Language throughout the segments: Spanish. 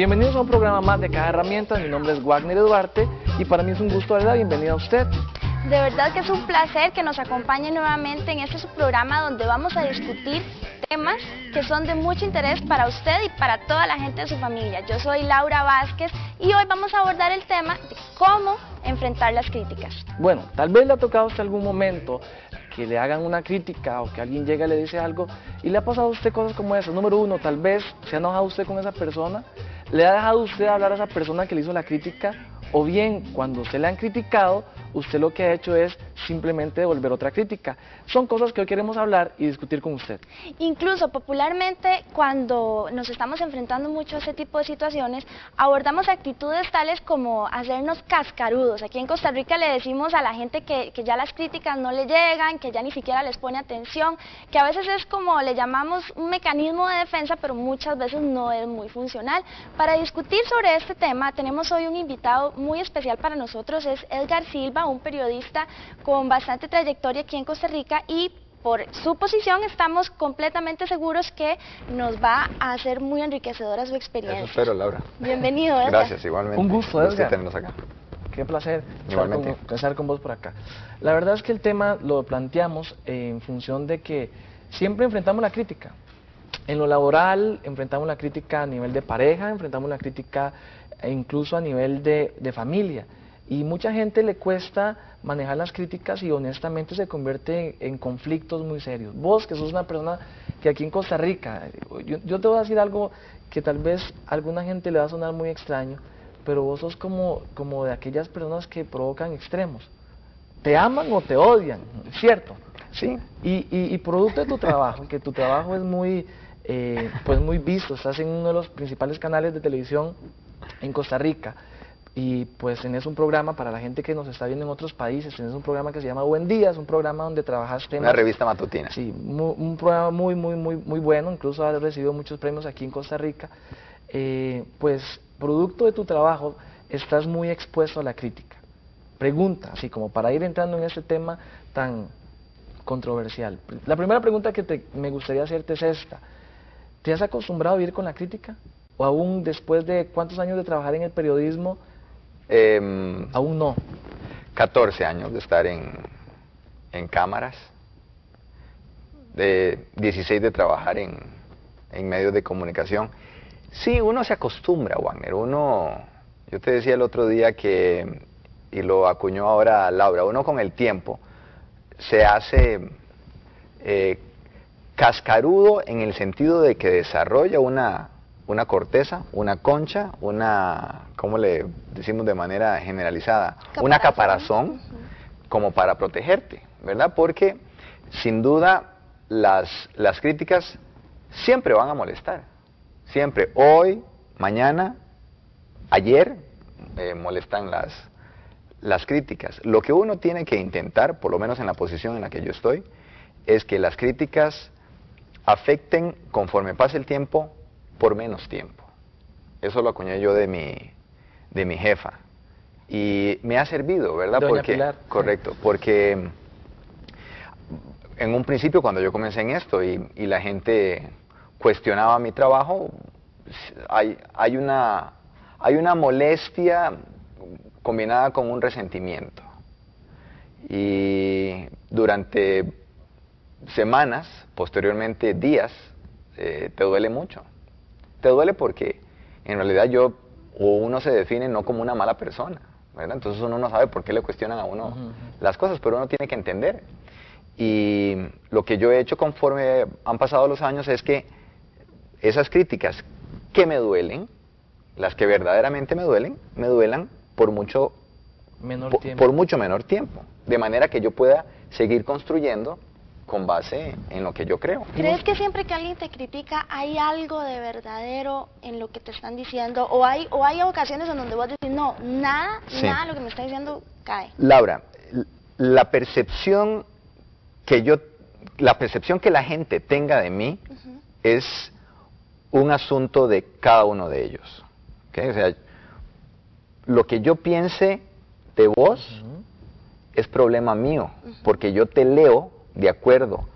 Bienvenidos a un programa más de Caja de Herramientas. Mi nombre es Wagner Duarte y para mí es un gusto darle la bienvenida a usted. De verdad que es un placer que nos acompañe nuevamente en este su programa donde vamos a discutir temas que son de mucho interés para usted y para toda la gente de su familia. Yo soy Laura Vázquez y hoy vamos a abordar el tema de cómo enfrentar las críticas. Bueno, tal vez le ha tocado a usted algún momento que le hagan una crítica o que alguien llega y le dice algo y le ha pasado a usted cosas como esas. Número uno, tal vez se ha enojado usted con esa persona, le ha dejado usted hablar a esa persona que le hizo la crítica, o bien cuando usted le han criticado, usted lo que ha hecho es simplemente devolver otra crítica. Son cosas que hoy queremos hablar y discutir con usted. Incluso popularmente, cuando nos estamos enfrentando mucho a ese tipo de situaciones, abordamos actitudes tales como hacernos cascarudos. Aquí en Costa Rica le decimos a la gente que ya las críticas no le llegan, que ya ni siquiera les pone atención, que a veces es como le llamamos un mecanismo de defensa, pero muchas veces no es muy funcional. Para discutir sobre este tema, tenemos hoy un invitado muy especial para nosotros, es Edgar Silva, un periodista con bastante trayectoria aquí en Costa Rica y por su posición estamos completamente seguros que nos va a hacer muy enriquecedora su experiencia. Eso espero, Laura. Bienvenido, Edgar. Gracias, igualmente. Un gusto, Edgar. tenernos acá. Qué placer Igualmente. estar con vos por acá. La verdad es que el tema lo planteamos en función de que siempre enfrentamos la crítica. En lo laboral enfrentamos la crítica a nivel de pareja, enfrentamos la crítica incluso a nivel de familia. Y mucha gente le cuesta manejar las críticas y honestamente se convierte en conflictos muy serios. Vos, que sos una persona que aquí en Costa Rica, yo te voy a decir algo que tal vez a alguna gente le va a sonar muy extraño, pero vos sos como de aquellas personas que provocan extremos. Te aman o te odian, ¿cierto? Sí. Y producto de tu trabajo, que tu trabajo es muy, pues muy visto, estás en uno de los principales canales de televisión en Costa Rica, y pues tenés un programa para la gente que nos está viendo en otros países, tenés un programa que se llama Buen Día, es un programa donde trabajas temas... Una revista matutina. Sí, un programa muy bueno, incluso ha recibido muchos premios aquí en Costa Rica. Pues producto de tu trabajo estás muy expuesto a la crítica. Pregunta, así como para ir entrando en este tema tan controversial. La primera pregunta que me gustaría hacerte es esta: ¿te has acostumbrado a vivir con la crítica? ¿O aún después de cuántos años de trabajar en el periodismo, aún no? 14 años de estar en cámaras, de 16 de trabajar en medios de comunicación. Sí, uno se acostumbra, Wagner. Yo te decía el otro día que, y lo acuñó ahora Laura, uno con el tiempo se hace cascarudo en el sentido de que desarrolla una corteza, una concha, ¿cómo le decimos de manera generalizada? Una caparazón, como para protegerte, ¿verdad? Porque sin duda las críticas siempre van a molestar, siempre, hoy, mañana, ayer, molestan las críticas. Lo que uno tiene que intentar, por lo menos en la posición en la que yo estoy, es que las críticas afecten conforme pase el tiempo, por menos tiempo. Eso lo acuñé yo de mi jefa y me ha servido, ¿verdad? Doña Pilar. Correcto, porque en un principio cuando yo comencé en esto y la gente cuestionaba mi trabajo, hay una molestia combinada con un resentimiento, y durante semanas, posteriormente días, te duele mucho. Te duele porque en realidad uno se define no como una mala persona, ¿verdad? Entonces uno no sabe por qué le cuestionan a uno las cosas, pero uno tiene que entender. Y lo que yo he hecho conforme han pasado los años es que esas críticas que me duelen, las que verdaderamente me duelan por mucho menor tiempo, de manera que yo pueda seguir construyendo con base en lo que yo creo. ¿Crees que siempre que alguien te critica hay algo de verdadero en lo que te están diciendo? ¿O hay ocasiones en donde vos decís, no, nada de lo que me está diciendo cae? Laura, la percepción que la gente tenga de mí es un asunto de cada uno de ellos. ¿Okay? O sea, lo que yo piense de vos es problema mío, porque yo te leo de acuerdo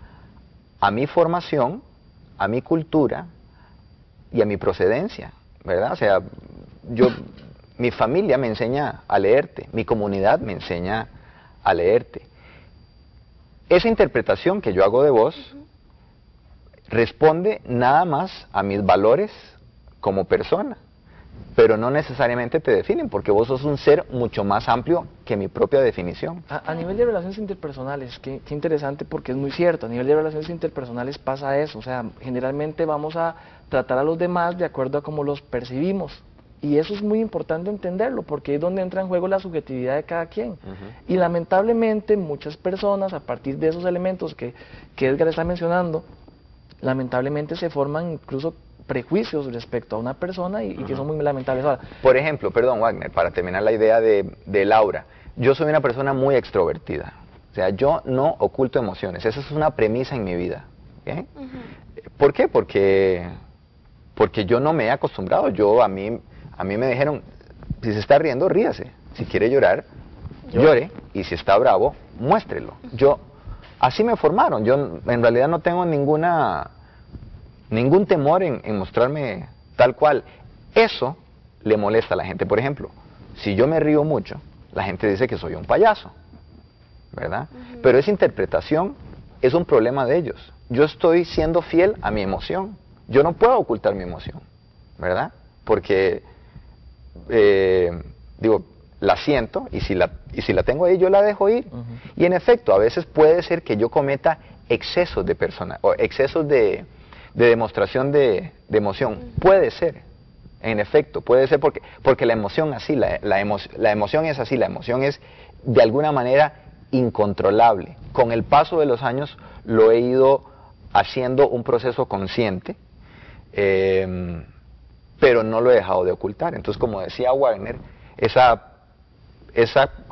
a mi formación, a mi cultura y a mi procedencia. ¿verdad? O sea, mi familia me enseña a leerte, mi comunidad me enseña a leerte. Esa interpretación que yo hago de vos responde nada más a mis valores como persona, pero no necesariamente te definen, porque vos sos un ser mucho más amplio que mi propia definición. A nivel de relaciones interpersonales, qué interesante, porque es muy cierto, a nivel de relaciones interpersonales pasa eso, o sea, generalmente vamos a tratar a los demás de acuerdo a cómo los percibimos, y eso es muy importante entenderlo, porque es donde entra en juego la subjetividad de cada quien. Y lamentablemente muchas personas, a partir de esos elementos que Edgar está mencionando, lamentablemente se forman incluso prejuicios respecto a una persona y que son muy lamentables. Ahora, por ejemplo, perdón Wagner, para terminar la idea de Laura, yo soy una persona muy extrovertida, o sea, yo no oculto emociones, esa es una premisa en mi vida. ¿Okay? ¿Por qué? Porque yo no me he acostumbrado, a mí me dijeron, si se está riendo, ríase, si quiere llorar, llore, y si está bravo, muéstrelo. Así me formaron, yo en realidad no tengo ningún temor en mostrarme tal cual. Eso le molesta a la gente. Por ejemplo, si yo me río mucho, la gente dice que soy un payaso, ¿verdad? Pero esa interpretación es un problema de ellos. Yo estoy siendo fiel a mi emoción. Yo no puedo ocultar mi emoción, ¿verdad? Porque, la siento y si la tengo ahí, yo la dejo ir. Y en efecto, a veces puede ser que yo cometa excesos de excesos de demostración de emoción. Puede ser, en efecto, puede ser porque la emoción así, la emoción es así, la emoción es de alguna manera incontrolable. Con el paso de los años lo he ido haciendo un proceso consciente, pero no lo he dejado de ocultar. Entonces, como decía Wagner, esa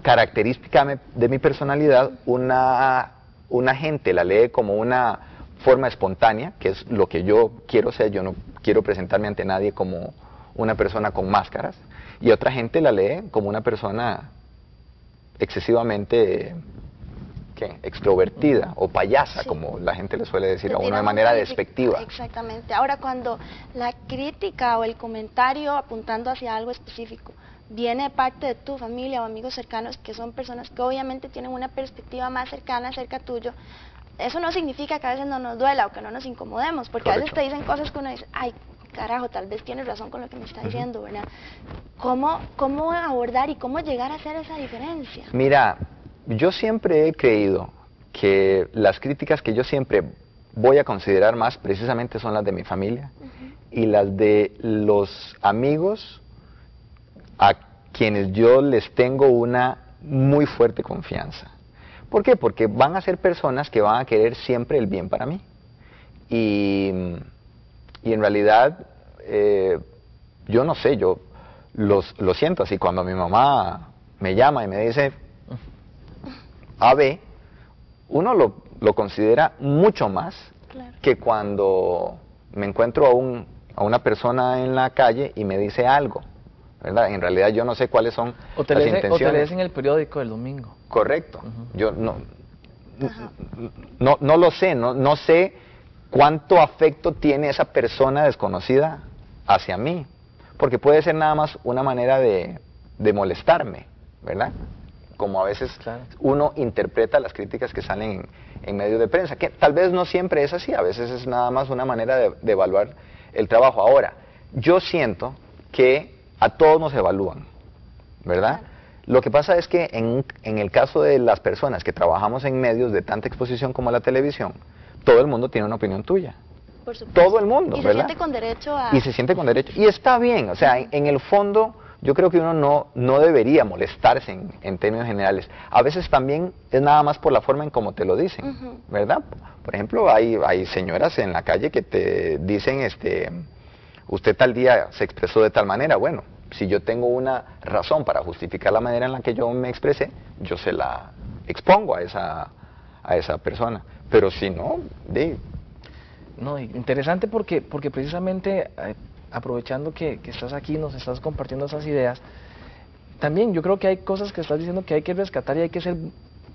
característica de mi personalidad, una gente la lee como una forma espontánea, que es lo que yo quiero ser. Yo no quiero presentarme ante nadie como una persona con máscaras, y otra gente la lee como una persona excesivamente extrovertida o payasa, como la gente le suele decir a uno de manera despectiva. Exactamente. Ahora, cuando la crítica o el comentario apuntando hacia algo específico viene de parte de tu familia o amigos cercanos, que son personas que obviamente tienen una perspectiva más cercana acerca tuyo, eso no significa que a veces no nos duela o que no nos incomodemos, porque a veces te dicen cosas que uno dice, ay, carajo, tal vez tienes razón con lo que me está diciendo, ¿verdad? ¿Cómo abordar y cómo llegar a hacer esa diferencia? Mira, yo siempre he creído que las críticas que yo siempre voy a considerar más precisamente son las de mi familia y las de los amigos a quienes yo les tengo una muy fuerte confianza. ¿Por qué? Porque van a ser personas que van a querer siempre el bien para mí. Y en realidad, yo no sé, yo lo siento así. Cuando mi mamá me llama y me dice AB, uno lo considera mucho más que cuando me encuentro a una persona en la calle y me dice algo, ¿verdad? En realidad yo no sé cuáles son las intenciones. O te lees en el periódico del domingo. Correcto. Yo no lo sé, no sé cuánto afecto tiene esa persona desconocida hacia mí, porque puede ser nada más una manera de molestarme, ¿verdad? Como a veces uno interpreta las críticas que salen en medios de prensa, que tal vez no siempre es así, a veces es nada más una manera de evaluar el trabajo. Ahora, yo siento que a todos nos evalúan, ¿verdad? Lo que pasa es que en el caso de las personas que trabajamos en medios de tanta exposición como la televisión, todo el mundo tiene una opinión tuya. Por supuesto. Todo el mundo, y ¿verdad? Se siente con derecho a... Y se siente con derecho. Y está bien, o sea, en el fondo yo creo que uno no debería molestarse en términos generales. A veces también es nada más por la forma en cómo te lo dicen, ¿verdad? Por ejemplo, hay señoras en la calle que te dicen, usted tal día se expresó de tal manera. Bueno, si yo tengo una razón para justificar la manera en la que yo me expresé, yo se la expongo a esa persona. Pero si no, No, interesante porque precisamente aprovechando que estás aquí, nos estás compartiendo esas ideas, también yo creo que hay cosas que estás diciendo que hay que rescatar y hay que ser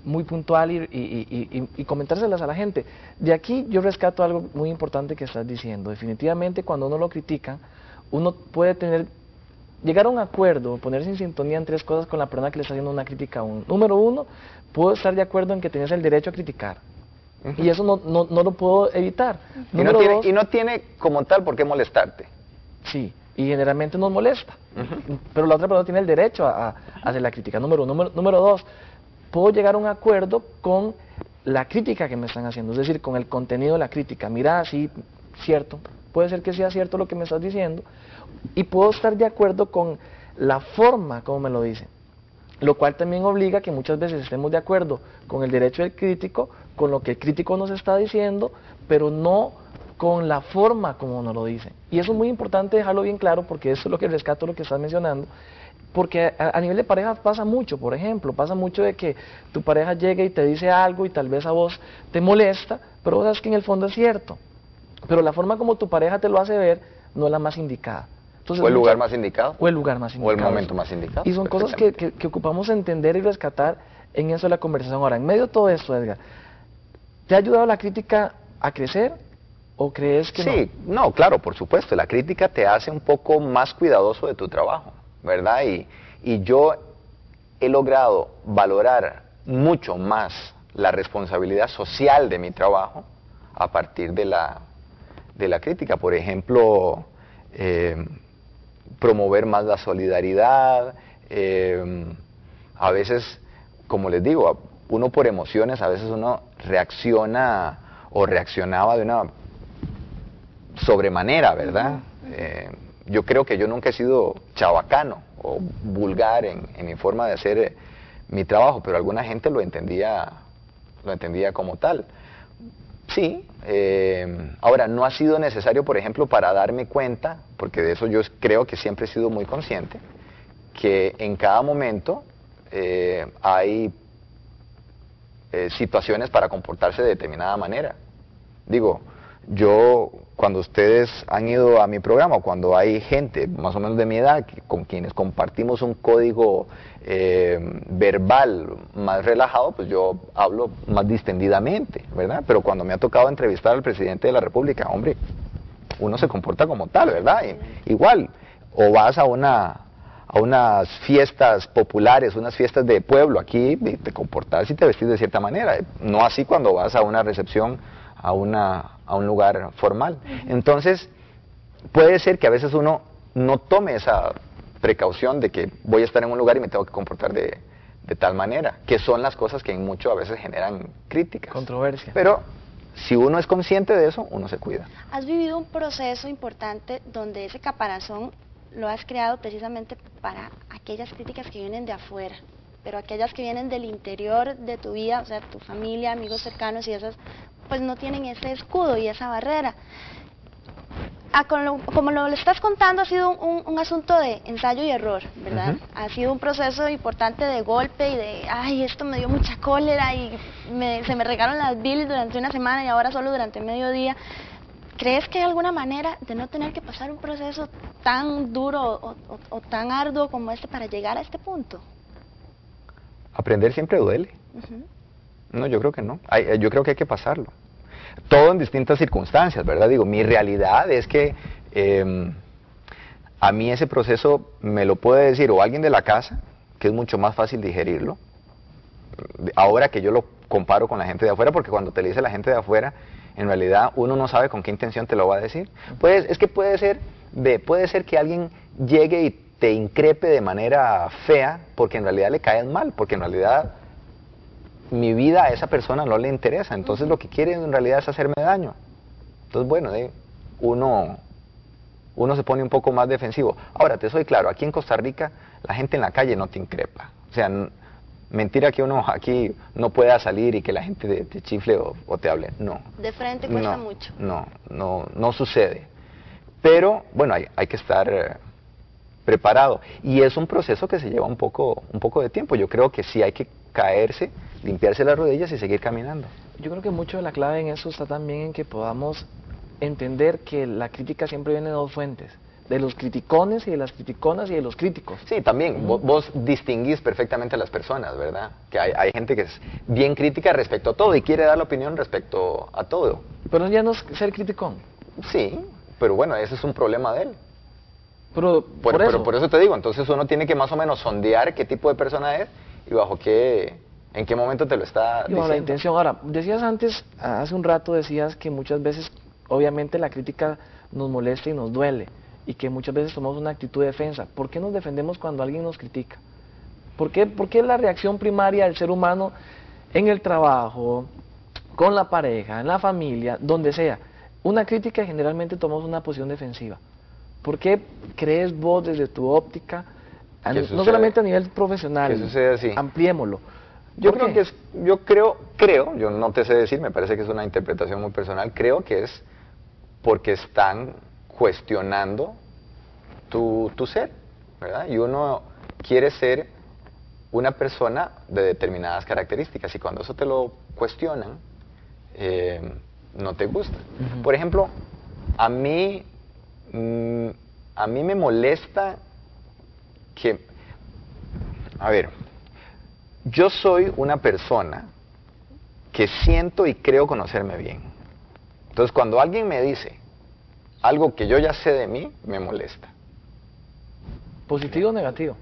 muy puntual y comentárselas a la gente. De aquí yo rescato algo muy importante que estás diciendo. Definitivamente cuando uno lo critica, uno puede llegar a un acuerdo, ponerse en sintonía en 3 cosas con la persona que le está haciendo una crítica a uno. Número 1, puedo estar de acuerdo en que tienes el derecho a criticar. Y eso no lo puedo evitar. Número 2, y no tiene como tal por qué molestarte. Sí, y generalmente nos molesta. Pero la otra persona tiene el derecho a hacer la crítica. Número 1. Número 2, puedo llegar a un acuerdo con la crítica que me están haciendo, es decir, con el contenido de la crítica. Mira, sí, cierto, puede ser que sea cierto lo que me estás diciendo, y puedo estar de acuerdo con la forma como me lo dicen, lo cual también obliga a que muchas veces estemos de acuerdo con el derecho del crítico, con lo que el crítico nos está diciendo, pero no con la forma como nos lo dicen. Y eso es muy importante dejarlo bien claro, porque eso es lo que rescato lo que estás mencionando, porque a nivel de pareja pasa mucho. Por ejemplo, pasa mucho de que tu pareja llegue y te dice algo y tal vez a vos te molesta, pero vos sabes que en el fondo es cierto, pero la forma como tu pareja te lo hace ver no es la más indicada. Entonces, o el lugar más indicado. O el lugar más indicado. O el momento más indicado. Y son cosas que ocupamos entender y rescatar en eso de la conversación. Ahora, en medio de todo esto, Edgar, ¿te ha ayudado la crítica a crecer o crees que no? Sí, no, claro, por supuesto. La crítica te hace un poco más cuidadoso de tu trabajo, ¿verdad? Y yo he logrado valorar mucho más la responsabilidad social de mi trabajo a partir de la crítica. Por ejemplo, promover más la solidaridad, a veces, como les digo, uno por emociones, a veces uno reacciona o reaccionaba de una sobremanera, ¿verdad? Yo creo que yo nunca he sido chabacano o vulgar en mi forma de hacer mi trabajo, pero alguna gente lo entendía como tal. Sí, ahora no ha sido necesario, por ejemplo, para darme cuenta, porque de eso yo creo que siempre he sido muy consciente, que en cada momento hay situaciones para comportarse de determinada manera. Digo, yo cuando ustedes han ido a mi programa, o cuando hay gente más o menos de mi edad con quienes compartimos un código verbal más relajado, pues yo hablo más distendidamente, ¿verdad? Pero cuando me ha tocado entrevistar al presidente de la República, hombre, uno se comporta como tal, ¿verdad? Igual, o vas a unas fiestas populares, unas fiestas de pueblo, aquí te comportas y te vestís de cierta manera, no así cuando vas a una recepción, a un lugar formal. Entonces, puede ser que a veces uno no tome esa precaución de que voy a estar en un lugar y me tengo que comportar de tal manera, que son las cosas que en mucho a veces generan críticas. Controversia. Pero si uno es consciente de eso, uno se cuida. Has vivido un proceso importante donde ese caparazón lo has creado precisamente para aquellas críticas que vienen de afuera, pero aquellas que vienen del interior de tu vida, o sea, tu familia, amigos cercanos y esas, pues no tienen ese escudo y esa barrera. Como lo estás contando, ha sido un asunto de ensayo y error, ¿verdad? Ha sido un proceso importante de golpe y de, ay, esto me dio mucha cólera y se me regaron las bilis durante una semana y ahora solo durante mediodía. ¿Crees que hay alguna manera de no tener que pasar un proceso tan duro o tan arduo como este para llegar a este punto? Aprender siempre duele. No, yo creo que no. Yo creo que hay que pasarlo. Todo en distintas circunstancias, ¿verdad? Digo, mi realidad es que a mí ese proceso me lo puede decir o alguien de la casa, que es mucho más fácil digerirlo, ahora que yo lo comparo con la gente de afuera, porque cuando te lo dice la gente de afuera, en realidad uno no sabe con qué intención te lo va a decir. Es que puede ser que alguien llegue y te increpe de manera fea, porque en realidad le caes mal, porque en realidad mi vida a esa persona no le interesa, entonces lo que quiere en realidad es hacerme daño. Entonces, bueno, uno se pone un poco más defensivo. Ahora, te soy claro, aquí en Costa Rica la gente en la calle no te increpa. O sea, mentira que uno aquí no pueda salir y que la gente te chifle o te hable. No. De frente cuesta mucho. No sucede. Pero, bueno, hay que estar preparado. Y es un proceso que se lleva un poco de tiempo. Yo creo que sí hay que caerse, limpiarse las rodillas y seguir caminando. Yo creo que mucho de la clave en eso está también en que podamos entender que la crítica siempre viene de dos fuentes, de los criticones y de las criticonas y de los críticos. Sí, también, vos distinguís perfectamente a las personas, ¿verdad? Que hay gente que es bien crítica respecto a todo y quiere dar la opinión respecto a todo. Pero ya no es ser criticón. Sí, pero bueno, ese es un problema de él. Pero por eso te digo, entonces uno tiene que más o menos sondear qué tipo de persona es y en qué momento te lo está y bajo diciendo. la intención. Ahora, decías antes, hace un rato decías que muchas veces, obviamente la crítica nos molesta y nos duele, y que muchas veces tomamos una actitud de defensa. ¿Por qué nos defendemos cuando alguien nos critica? ¿Por qué la reacción primaria del ser humano en el trabajo, con la pareja, en la familia, donde sea? Una crítica, generalmente tomamos una posición defensiva. ¿Por qué crees vos desde tu óptica, no solamente a nivel profesional, que sucede así? Ampliémoslo? Yo creo, yo no te sé decir, me parece que es una interpretación muy personal, creo que es porque están cuestionando tu ser, ¿verdad? Y uno quiere ser una persona de determinadas características, y cuando eso te lo cuestionan, no te gusta. Por ejemplo, a mí me molesta que, a ver, yo soy una persona que siento y creo conocerme bien. Entonces, cuando alguien me dice algo que yo ya sé de mí, me molesta. ¿Positivo o negativo?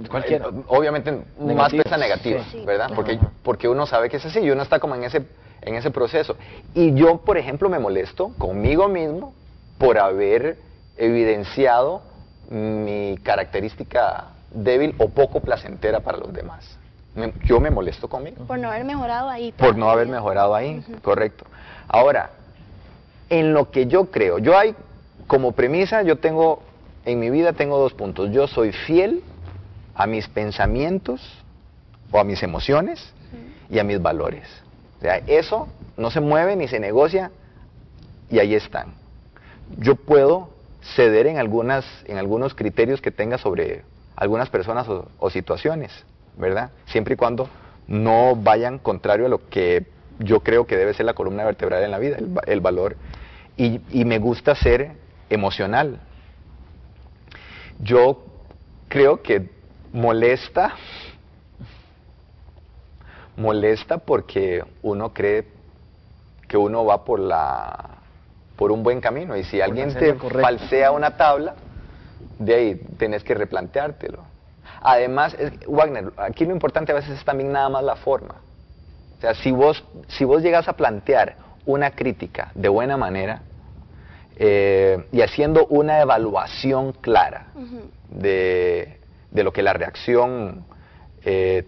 Cualquiera. Obviamente Negativo. más pesa negativo, Sí, ¿verdad? claro. Porque uno sabe que es así y uno está como en ese proceso. Y yo, por ejemplo, me molesto conmigo mismo por haber evidenciado mi característica débil o poco placentera para los demás. Yo me molesto conmigo. Por no haber mejorado ahí. Por no haber mejorado ahí, correcto. Ahora, en lo que yo creo, como premisa, en mi vida tengo 2 puntos. Yo soy fiel a mis pensamientos o a mis emociones y a mis valores. O sea, eso no se mueve ni se negocia y ahí están. Yo puedo ceder en algunos criterios que tenga sobre algunas personas o situaciones, ¿verdad? Siempre y cuando no vayan contrario a lo que yo creo que debe ser la columna vertebral en la vida, el valor. Y me gusta ser emocional. Yo creo que molesta porque uno cree que uno va por un buen camino, y si alguien te falsea una tabla, de ahí tenés que replanteártelo. Además, Wagner, aquí lo importante a veces es también nada más la forma. O sea, si vos llegas a plantear una crítica de buena manera, y haciendo una evaluación clara de lo que la reacción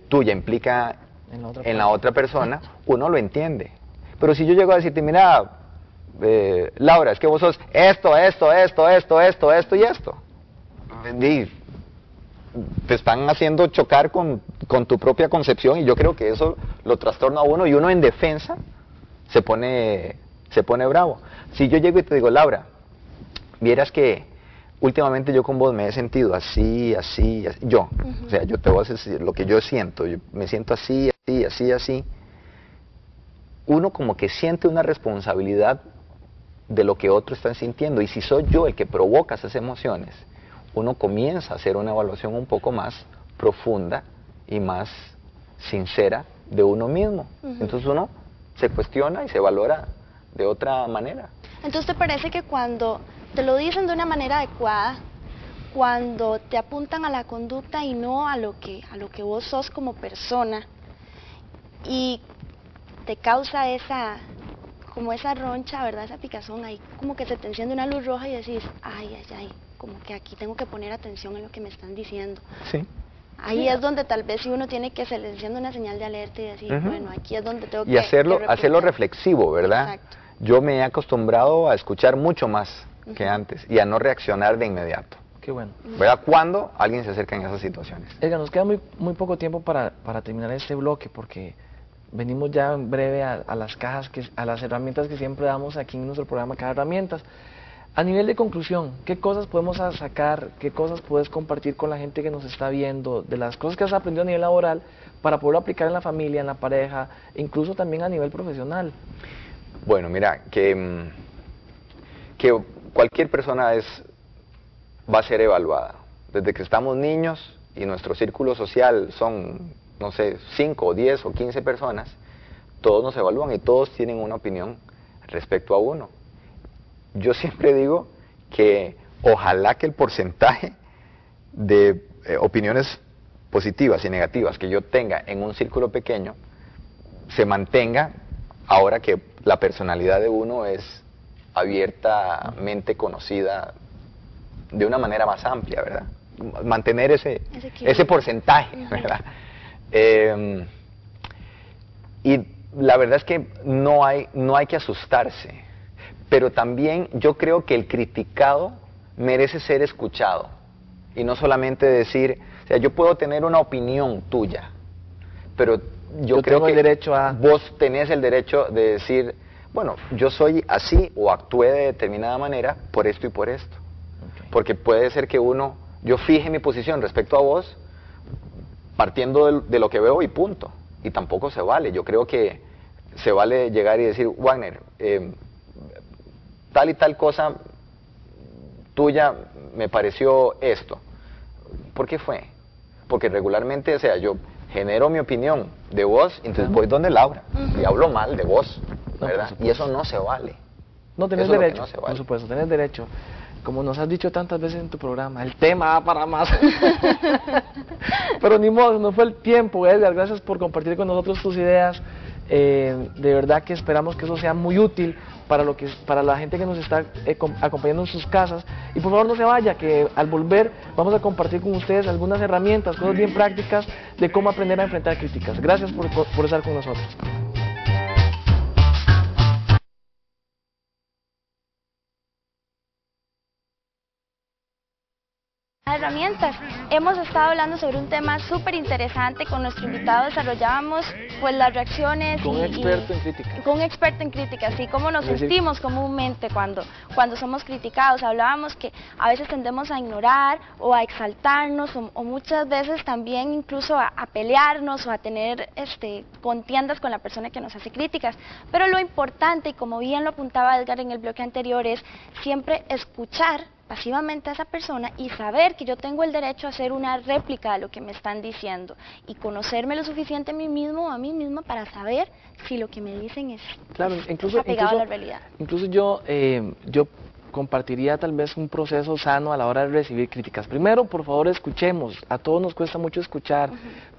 tuya implica en la otra persona, uno lo entiende. Pero si yo llego a decirte, mira, Laura, es que vos sos esto y esto, te están haciendo chocar con tu propia concepción, y yo creo que eso lo trastorna a uno, y uno en defensa se pone bravo. Si yo llego y te digo, Laura, vieras que últimamente yo con vos me he sentido así, o sea, yo te voy a decir lo que yo siento, yo me siento así. Uno como que siente una responsabilidad de lo que otros están sintiendo, y si soy yo el que provoca esas emociones, uno comienza a hacer una evaluación un poco más profunda y más sincera de uno mismo. Entonces uno se cuestiona y se valora de otra manera. Entonces, ¿te parece que cuando te lo dicen de una manera adecuada, cuando te apuntan a la conducta y no a lo que vos sos como persona, y te causa esa roncha, ¿verdad? Esa picazón, ahí como que se te enciende una luz roja y decís, ay, como que aquí tengo que poner atención en lo que me están diciendo? Sí. Ahí es donde tal vez si uno tiene que se le enciende una señal de alerta y decir, bueno, aquí es donde tengo que... Y hacerlo reflexivo, ¿verdad? Exacto. Yo me he acostumbrado a escuchar mucho más que antes y a no reaccionar de inmediato. Qué bueno. ¿Verdad? Cuando alguien se acerca en esas situaciones. Edgar, nos queda muy poco tiempo para terminar este bloque, porque venimos ya en breve a las cajas, a las herramientas que siempre damos aquí en nuestro programa Caja Herramientas. A nivel de conclusión, ¿qué cosas podemos sacar, qué cosas puedes compartir con la gente que nos está viendo, de las cosas que has aprendido a nivel laboral para poderlo aplicar en la familia, en la pareja, incluso también a nivel profesional? Bueno, mira, que cualquier persona va a ser evaluada. Desde que estamos niños y nuestro círculo social son, no sé, 5 o 10 o 15 personas, todos nos evalúan y todos tienen una opinión respecto a uno. Yo siempre digo que ojalá que el porcentaje de opiniones positivas y negativas que yo tenga en un círculo pequeño se mantenga ahora que la personalidad de uno es abiertamente conocida de una manera más amplia, ¿verdad? Mantener ese porcentaje, ¿verdad? Y la verdad es que no hay que asustarse, pero también yo creo que el criticado merece ser escuchado y no solamente decir, o sea, yo puedo tener una opinión tuya, pero yo creo que vos tenés el derecho de decir, bueno, yo soy así o actué de determinada manera por esto y por esto. Porque puede ser que yo fije mi posición respecto a vos partiendo de lo que veo y punto. Y tampoco se vale. Yo creo que se vale llegar y decir, Wagner, tal y tal cosa tuya me pareció esto. ¿Por qué fue? Porque regularmente, o sea, yo genero mi opinión de vos, entonces voy donde Laura y hablo mal de vos, ¿verdad? Y eso no se vale. No, tenés derecho, por supuesto, tenés derecho. Como nos has dicho tantas veces en tu programa, el tema va para más. Pero ni modo, no fue el tiempo, Edgar. Gracias por compartir con nosotros tus ideas. De verdad que esperamos que eso sea muy útil para la gente que nos está acompañando en sus casas. Y por favor no se vaya, que al volver vamos a compartir con ustedes algunas herramientas, cosas bien prácticas de cómo aprender a enfrentar críticas. Gracias por estar con nosotros. Herramientas. Hemos estado hablando sobre un tema súper interesante. Con nuestro invitado desarrollábamos pues las reacciones con un experto en crítica. Con un experto en crítica, así como nos sentimos comúnmente cuando somos criticados. Hablábamos que a veces tendemos a ignorar o a exaltarnos o muchas veces también incluso a pelearnos o a tener contiendas con la persona que nos hace críticas. Pero lo importante, y como bien lo apuntaba Edgar en el bloque anterior, es siempre escuchar pasivamente a esa persona y saber que yo tengo el derecho a hacer una réplica de lo que me están diciendo y conocerme lo suficiente a mí mismo o a mí misma para saber si lo que me dicen es apegado a la realidad. Incluso yo compartiría tal vez un proceso sano a la hora de recibir críticas. Primero, por favor, escuchemos. A todos nos cuesta mucho escuchar.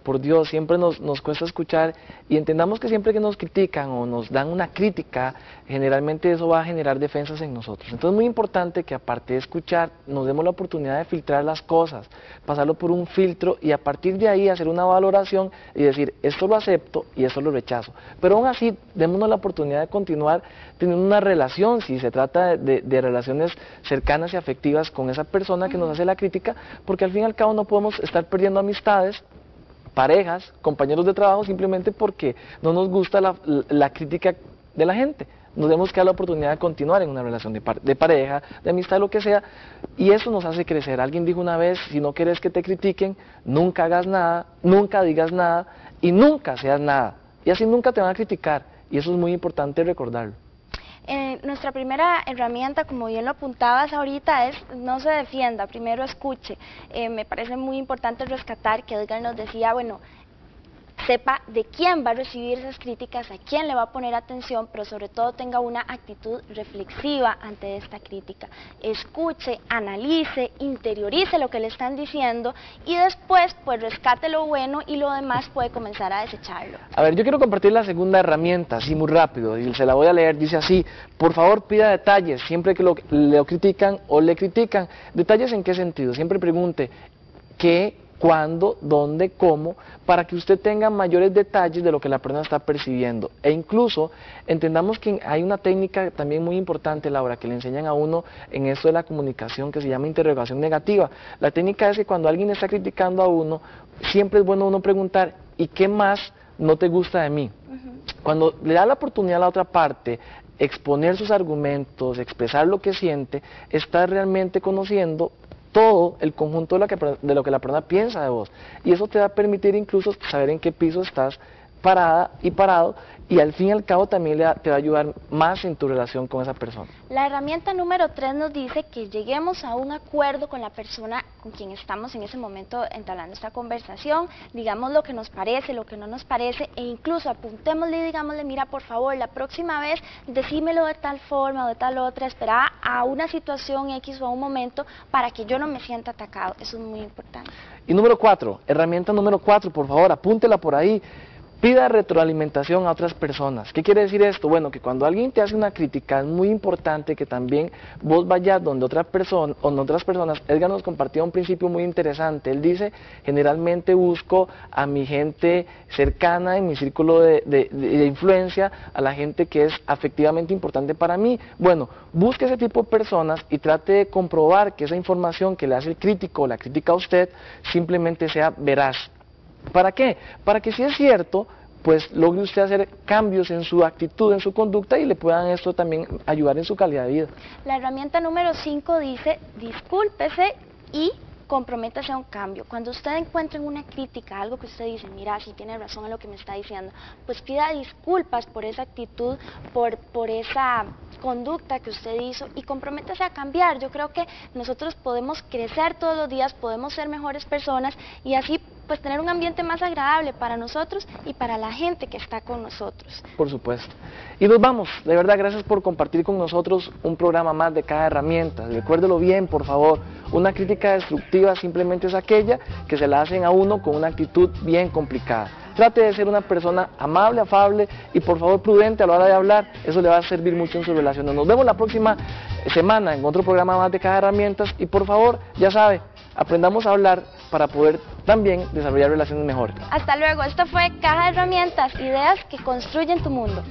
Por Dios, siempre nos cuesta escuchar y entendamos que siempre que nos critican o nos dan una crítica, generalmente eso va a generar defensas en nosotros. Entonces es muy importante que aparte de escuchar, nos demos la oportunidad de filtrar las cosas, pasarlo por un filtro y a partir de ahí hacer una valoración y decir, esto lo acepto y esto lo rechazo. Pero aún así, démonos la oportunidad de continuar teniendo una relación, si se trata de relaciones cercanas y afectivas con esa persona que nos hace la crítica, porque al fin y al cabo no podemos estar perdiendo amistades, parejas, compañeros de trabajo, simplemente porque no nos gusta la crítica de la gente. Nos debemos que dar la oportunidad de continuar en una relación de pareja, de amistad, lo que sea, y eso nos hace crecer. Alguien dijo una vez, si no quieres que te critiquen, nunca hagas nada, nunca digas nada, y nunca seas nada. Y así nunca te van a criticar, y eso es muy importante recordarlo. Nuestra primera herramienta, como bien lo apuntabas ahorita, es no se defienda, primero escuche. Me parece muy importante rescatar que Edgar nos decía, bueno, sepa de quién va a recibir esas críticas, a quién le va a poner atención, pero sobre todo tenga una actitud reflexiva ante esta crítica. Escuche, analice, interiorice lo que le están diciendo y después pues rescate lo bueno y lo demás puede comenzar a desecharlo. A ver, yo quiero compartir la segunda herramienta, así muy rápido, y se la voy a leer, dice así: por favor pida detalles, siempre que lo critican o le critican. ¿Detalles en qué sentido? Siempre pregunte qué, cuándo, dónde, cómo, para que usted tenga mayores detalles de lo que la persona está percibiendo. E incluso entendamos que hay una técnica también muy importante, Laura, que le enseñan a uno en esto de la comunicación, que se llama interrogación negativa. La técnica es que cuando alguien está criticando a uno, siempre es bueno uno preguntar, ¿y qué más no te gusta de mí? Cuando le da la oportunidad a la otra parte exponer sus argumentos, expresar lo que siente, está realmente conociendo todo el conjunto de lo que la persona piensa de vos, y eso te va a permitir incluso saber en qué piso estás parada y parado, y al fin y al cabo también te va a ayudar más en tu relación con esa persona. La herramienta número 3 nos dice que lleguemos a un acuerdo con la persona con quien estamos en ese momento entablando esta conversación, digamos lo que nos parece, lo que no nos parece, e incluso apuntémosle y digámosle, mira, por favor, la próxima vez decímelo de tal forma o de tal otra, espera a una situación X o a un momento para que yo no me sienta atacado. Eso es muy importante. Y número 4, herramienta número 4, por favor, apúntela por ahí. Pida retroalimentación a otras personas. ¿Qué quiere decir esto? Bueno, que cuando alguien te hace una crítica es muy importante que también vos vayas donde otras personas. Edgar nos compartió un principio muy interesante. Él dice, generalmente busco a mi gente cercana, en mi círculo de influencia, a la gente que es afectivamente importante para mí. Bueno, busque ese tipo de personas y trate de comprobar que esa información que le hace el crítico o la crítica a usted simplemente sea veraz. ¿Para qué? Para que si es cierto, pues logre usted hacer cambios en su actitud, en su conducta y le puedan esto también ayudar en su calidad de vida. La herramienta número 5 dice, discúlpese y comprométase a un cambio. Cuando usted encuentre una crítica, algo que usted dice, mira, sí tiene razón en lo que me está diciendo, pues pida disculpas por esa actitud, por esa conducta que usted hizo y comprométase a cambiar. Yo creo que nosotros podemos crecer todos los días, podemos ser mejores personas y así pues tener un ambiente más agradable para nosotros y para la gente que está con nosotros. Por supuesto. Y nos vamos. De verdad, gracias por compartir con nosotros un programa más de Cada Herramienta. Recuérdelo bien, por favor. Una crítica destructiva simplemente es aquella que se la hacen a uno con una actitud bien complicada. Trate de ser una persona amable, afable y por favor prudente a la hora de hablar. Eso le va a servir mucho en sus relaciones. Nos vemos la próxima semana en otro programa más de Cada Herramientas y por favor, ya sabe, aprendamos a hablar para poder también desarrollar relaciones mejores. Hasta luego, esto fue Caja de Herramientas, ideas que construyen tu mundo.